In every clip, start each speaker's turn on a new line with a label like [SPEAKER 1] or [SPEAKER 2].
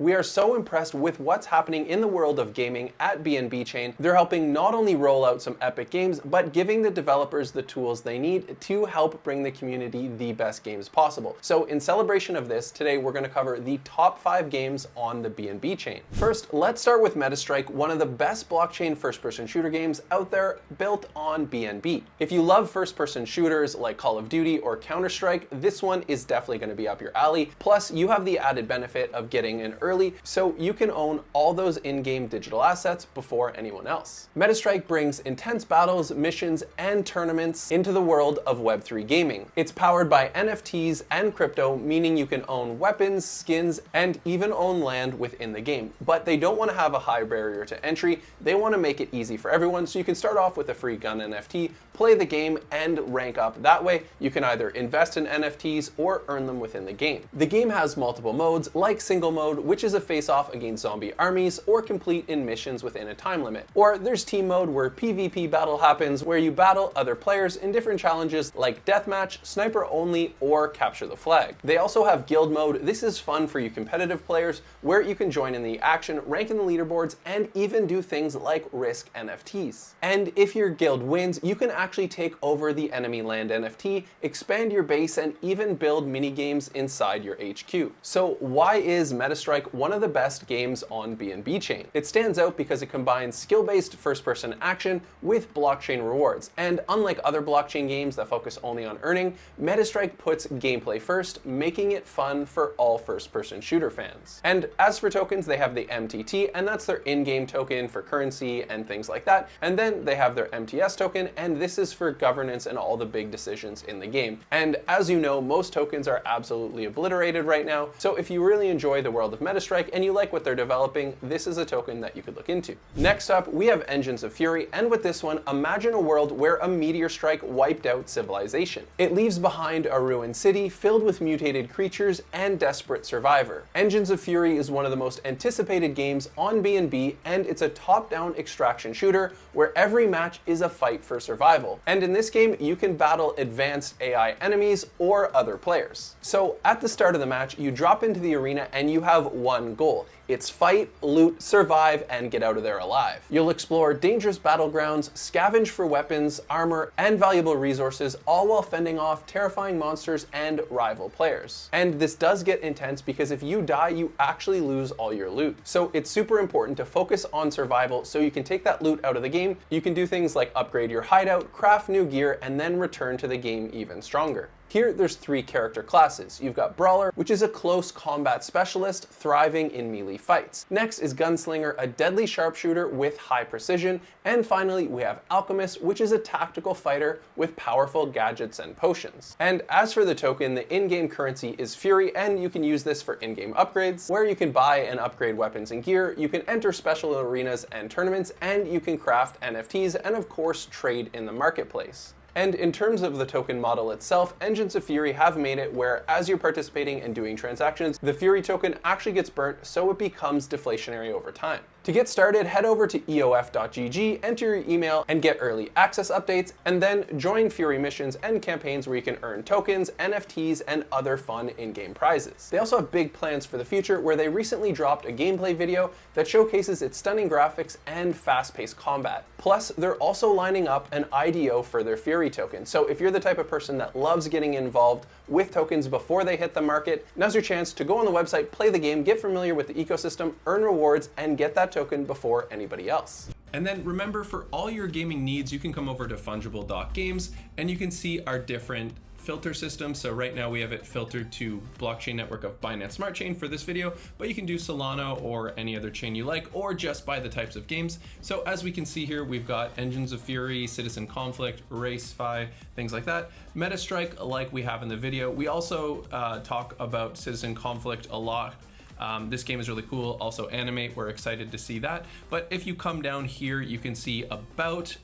[SPEAKER 1] We are so impressed with what's happening in the world of gaming at BNB Chain. They're helping not only roll out some epic games, but giving the developers the tools they need to help bring the community the best games possible. So in celebration of this, today we're going to cover the top 5 games on the BNB Chain. First, let's start with Metastrike, one of the best blockchain first-person shooter games out there, built on BNB. If you love first-person shooters like Call of Duty or Counter-Strike, this one is definitely going to be up your alley. Plus, you have the added benefit of getting in early, so you can own all those in-game digital assets before anyone else. Metastrike brings intense battles, missions, and tournaments into the world of Web3 gaming. It's powered by NFTs and crypto, meaning you can own weapons, skins, and even own land within the game. But they don't want to have a high barrier to entry. They want to make it easy for everyone, so you can start off with a free gun NFT, play the game, and rank up that way. You can either invest in NFTs or earn them within the game. The game has multiple modes, like single mode, which is a face-off against zombie armies, or complete in missions within a time limit. Or there's team mode, where PvP battle happens, where you battle other players in different challenges like deathmatch, sniper only, or capture the flag. They also have guild mode. This is fun for you competitive players, where you can join in the action, rank in the leaderboards, and even do things like risk NFTs. And if your guild wins, you can actually take over the enemy land NFT, expand your base, and even build mini games inside your HQ. So why is Metastrike one of the best games on BNB Chain? It stands out because it combines skill-based first-person action with blockchain rewards. And unlike other blockchain games that focus only on earning, Metastrike puts gameplay first, making it fun for all first-person shooter fans. And as for tokens, they have the MTT, and that's their in-game token for currency and things like that. And then they have their MTS token, and this is for governance and all the big decisions in the game. And as you know, most tokens are absolutely obliterated right now. So if you really enjoy the world of Metastrike and you like what they're developing, this is a token that you could look into. Next up, we have Engines of Fury, and with this one, imagine a world where a meteor strike wiped out civilization. It leaves behind a ruined city filled with mutated creatures and desperate survivor. Engines of Fury is one of the most anticipated games on BNB, and it's a top-down extraction shooter where every match is a fight for survival. And in this game, you can battle advanced AI enemies or other players. So at the start of the match, you drop into the arena and you have one goal. It's fight, loot, survive, and get out of there alive. You'll explore dangerous battlegrounds, scavenge for weapons, armor, and valuable resources, all while fending off terrifying monsters and rival players. And this does get intense because if you die, you actually lose all your loot. So it's super important to focus on survival so you can take that loot out of the game. You can do things like upgrade your hideout, craft new gear, and then return to the game even stronger. Here, there's 3 character classes. You've got Brawler, which is a close combat specialist thriving in melee fights. Next is Gunslinger, a deadly sharpshooter with high precision. And finally, we have Alchemist, which is a tactical fighter with powerful gadgets and potions. And as for the token, the in-game currency is Fury, and you can use this for in-game upgrades, where you can buy and upgrade weapons and gear, you can enter special arenas and tournaments, and you can craft NFTs, and of course, trade in the marketplace. And in terms of the token model itself, Engines of Fury have made it where as you're participating and doing transactions, the Fury token actually gets burnt, so it becomes deflationary over time. To get started, head over to eof.gg, enter your email, and get early access updates, and then join Fury missions and campaigns where you can earn tokens, NFTs, and other fun in-game prizes. They also have big plans for the future, where they recently dropped a gameplay video that showcases its stunning graphics and fast-paced combat. Plus, they're also lining up an IDO for their Fury token. So if you're the type of person that loves getting involved with tokens before they hit the market, now's your chance to go on the website, play the game, get familiar with the ecosystem, earn rewards, and get that token before anybody else.
[SPEAKER 2] And then remember, for all your gaming needs, you can come over to Funjible.games and you can see our different filter system. So right now we have it filtered to blockchain network of Binance Smart Chain for this video, but you can do Solana or any other chain you like, or just by the types of games. So as we can see here, we've got Engines of Fury, Citizen Conflict, Racefi, things like that. Metastrike, like we have in the video. We also talk about Citizen Conflict a lot. This game is really cool. Also Animate, we're excited to see that. But if you come down here, you can see about,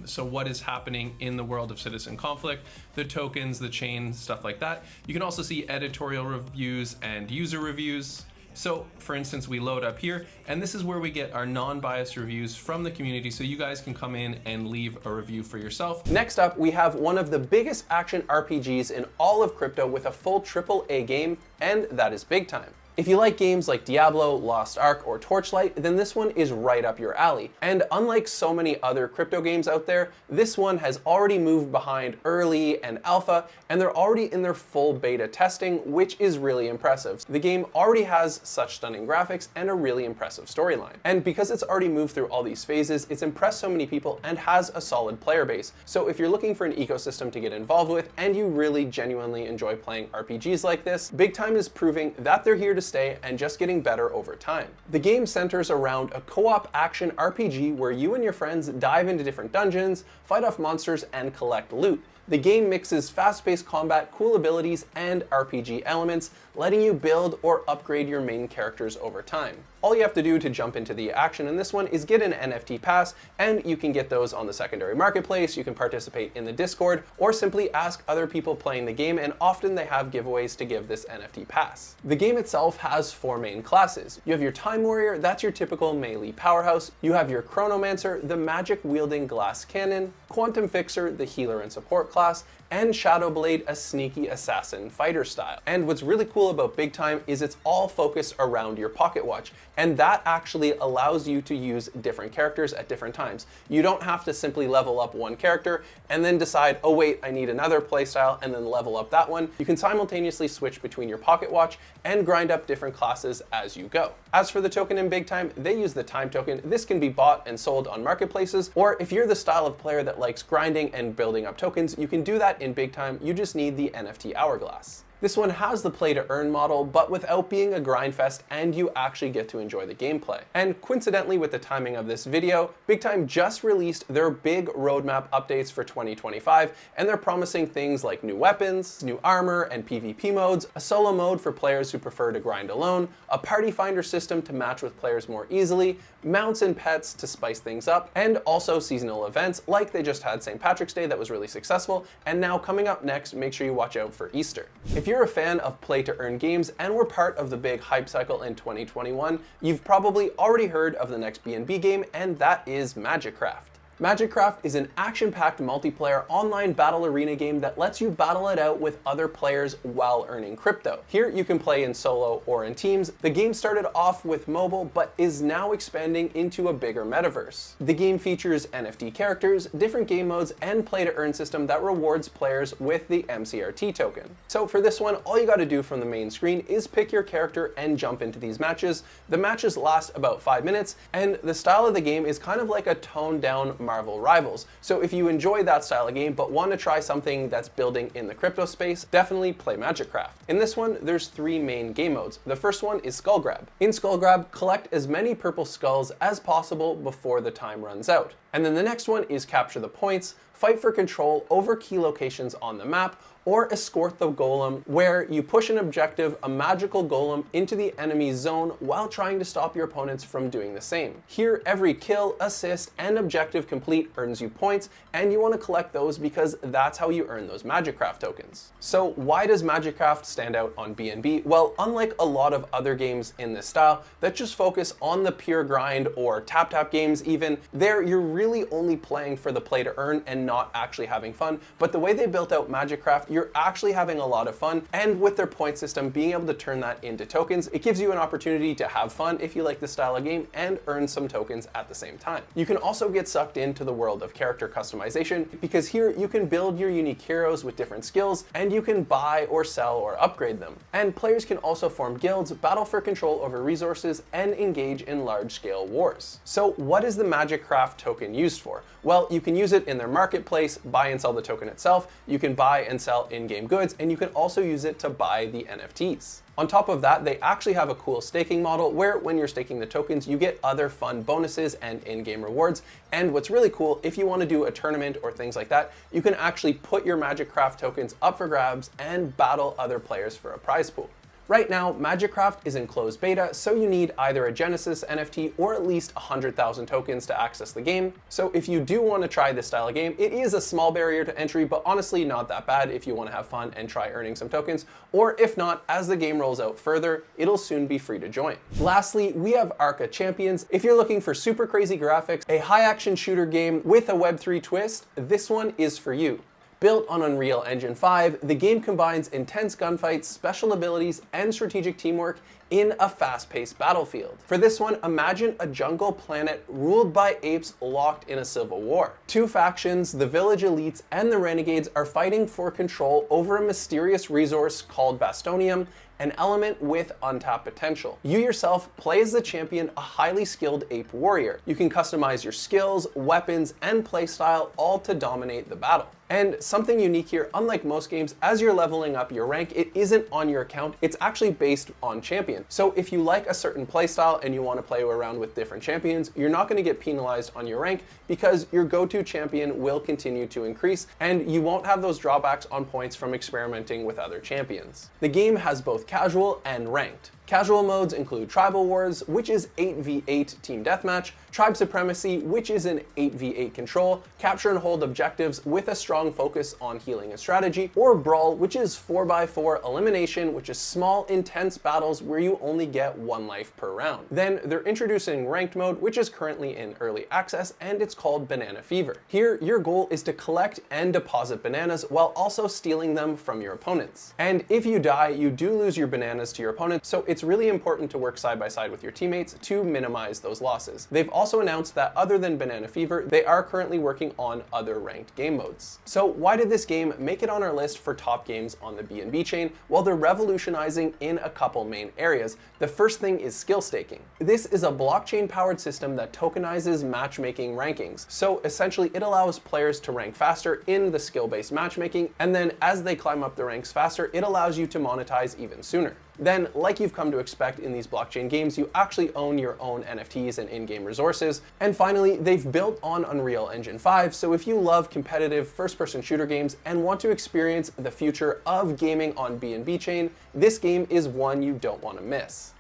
[SPEAKER 2] so what is happening in the world of Citizen Conflict, the tokens, the chain, stuff like that. You can also see editorial reviews and user reviews. So for instance, we load up here, and this is where we get our non-biased reviews from the community, so you guys can come in and leave a review for yourself.
[SPEAKER 1] Next up, we have one of the biggest action RPGs in all of crypto with a full AAA game, and that is BigTime. If you like games like Diablo, Lost Ark, or Torchlight, then this one is right up your alley. And unlike so many other crypto games out there, this one has already moved behind early and alpha, and they're already in their full beta testing, which is really impressive. The game already has such stunning graphics and a really impressive storyline. And because it's already moved through all these phases, it's impressed so many people and has a solid player base. So if you're looking for an ecosystem to get involved with and you really genuinely enjoy playing RPGs like this, BigTime is proving that they're here to stay and just getting better over time. The game centers around a co-op action RPG where you and your friends dive into different dungeons, fight off monsters, and collect loot. The game mixes fast-paced combat, cool abilities, and RPG elements, letting you build or upgrade your main characters over time. All you have to do to jump into the action in this one is get an NFT pass, and you can get those on the secondary marketplace, you can participate in the Discord, or simply ask other people playing the game, and often they have giveaways to give this NFT pass. The game itself has 4 main classes. You have your Time Warrior, that's your typical melee powerhouse. You have your Chronomancer, the magic-wielding glass cannon, Quantum Fixer, the healer and support class, and Shadowblade, a sneaky assassin fighter style. And what's really cool about BigTime is it's all focused around your pocket watch, and that actually allows you to use different characters at different times. You don't have to simply level up one character and then decide, oh wait, I need another playstyle, and then level up that one. You can simultaneously switch between your pocket watch and grind up different classes as you go. As for the token in BigTime, they use the Time token. This can be bought and sold on marketplaces, or if you're the style of player that likes grinding and building up tokens, you can do that in BigTime. You just need the NFT hourglass. This one has the play to earn model, but without being a grind fest, and you actually get to enjoy the gameplay. And coincidentally with the timing of this video, BigTime just released their big roadmap updates for 2025, and they're promising things like new weapons, new armor and PvP modes, a solo mode for players who prefer to grind alone, a party finder system to match with players more easily, mounts and pets to spice things up, and also seasonal events like they just had St. Patrick's Day that was really successful, and now coming up next, make sure you watch out for Easter. If you're a fan of play-to-earn games and were part of the big hype cycle in 2021, you've probably already heard of the next BNB game, and that is MagicCraft. MagicCraft is an action-packed multiplayer online battle arena game that lets you battle it out with other players while earning crypto. Here you can play in solo or in teams. The game started off with mobile, but is now expanding into a bigger metaverse. The game features NFT characters, different game modes, and play-to-earn system that rewards players with the MCRT token. So for this one, all you gotta do from the main screen is pick your character and jump into these matches. The matches last about 5 minutes, and the style of the game is kind of like a toned-down Marvel Rivals. So if you enjoy that style of game but want to try something that's building in the crypto space, definitely play MagicCraft. In this one, there's 3 main game modes. The first one is Skull Grab. In Skull Grab, collect as many purple skulls as possible before the time runs out. And then the next one is Capture the Points, fight for control over key locations on the map, or escort the golem, where you push an objective, a magical golem, into the enemy's zone while trying to stop your opponents from doing the same. Here, every kill, assist, and objective complete earns you points, and you want to collect those because that's how you earn those MagicCraft tokens. So why does MagicCraft stand out on BNB? Well, unlike a lot of other games in this style that just focus on the pure grind or tap games even, there you're really only playing for the play to earn and not actually having fun. But the way they built out MagicCraft, you're actually having a lot of fun, and with their point system, being able to turn that into tokens, it gives you an opportunity to have fun if you like this style of game and earn some tokens at the same time. You can also get sucked into the world of character customization, because here you can build your unique heroes with different skills, and you can buy or sell or upgrade them. And players can also form guilds, battle for control over resources, and engage in large-scale wars. So what is the MagicCraft token used for? Well, you can use it in their marketplace, buy and sell the token itself, you can buy and sell in-game goods, and you can also use it to buy the NFTs. On top of that, they actually have a cool staking model where when you're staking the tokens, you get other fun bonuses and in-game rewards. And what's really cool, if you want to do a tournament or things like that, you can actually put your MagicCraft tokens up for grabs and battle other players for a prize pool. Right now, MagicCraft is in closed beta, so you need either a Genesis NFT or at least 100,000 tokens to access the game. So if you do want to try this style of game, it is a small barrier to entry, but honestly not that bad if you want to have fun and try earning some tokens. Or if not, as the game rolls out further, it'll soon be free to join. Lastly, we have Arcas Champions. If you're looking for super crazy graphics, a high action shooter game with a Web3 twist, this one is for you. Built on Unreal Engine 5, the game combines intense gunfights, special abilities, and strategic teamwork in a fast-paced battlefield. For this one, imagine a jungle planet ruled by apes locked in a civil war. Two factions, the village elites and the renegades, are fighting for control over a mysterious resource called Bastonium, an element with untapped potential. You yourself play as the champion, a highly skilled ape warrior. You can customize your skills, weapons, and playstyle, all to dominate the battle. And something unique here, unlike most games, as you're leveling up your rank, it isn't on your account, it's actually based on champion. So if you like a certain playstyle and you want to play around with different champions, you're not going to get penalized on your rank because your go-to champion will continue to increase and you won't have those drawbacks on points from experimenting with other champions. The game has both casual and ranked. Casual modes include Tribal Wars, which is 8v8 team deathmatch, Tribe Supremacy, which is an 8v8 control, capture and hold objectives with a strong focus on healing and strategy, or Brawl, which is 4x4 elimination, which is small, intense battles where you only get 1 life per round. Then they're introducing Ranked mode, which is currently in early access, and it's called Banana Fever. Here, your goal is to collect and deposit bananas while also stealing them from your opponents. And if you die, you do lose your bananas to your opponent, so it's really important to work side by side with your teammates to minimize those losses. They've also announced that other than Banana Fever, they are currently working on other ranked game modes. So why did this game make it on our list for top games on the BNB chain? Well, they're revolutionizing in a couple main areas. The first thing is skill staking. This is a blockchain powered system that tokenizes matchmaking rankings. So essentially it allows players to rank faster in the skill-based matchmaking, and then as they climb up the ranks faster, it allows you to monetize even sooner. Then, like you've come to expect in these blockchain games, you actually own your own NFTs and in-game resources. And finally, they've built on Unreal Engine 5, so if you love competitive first-person shooter games and want to experience the future of gaming on BNB Chain, this game is one you don't want to miss.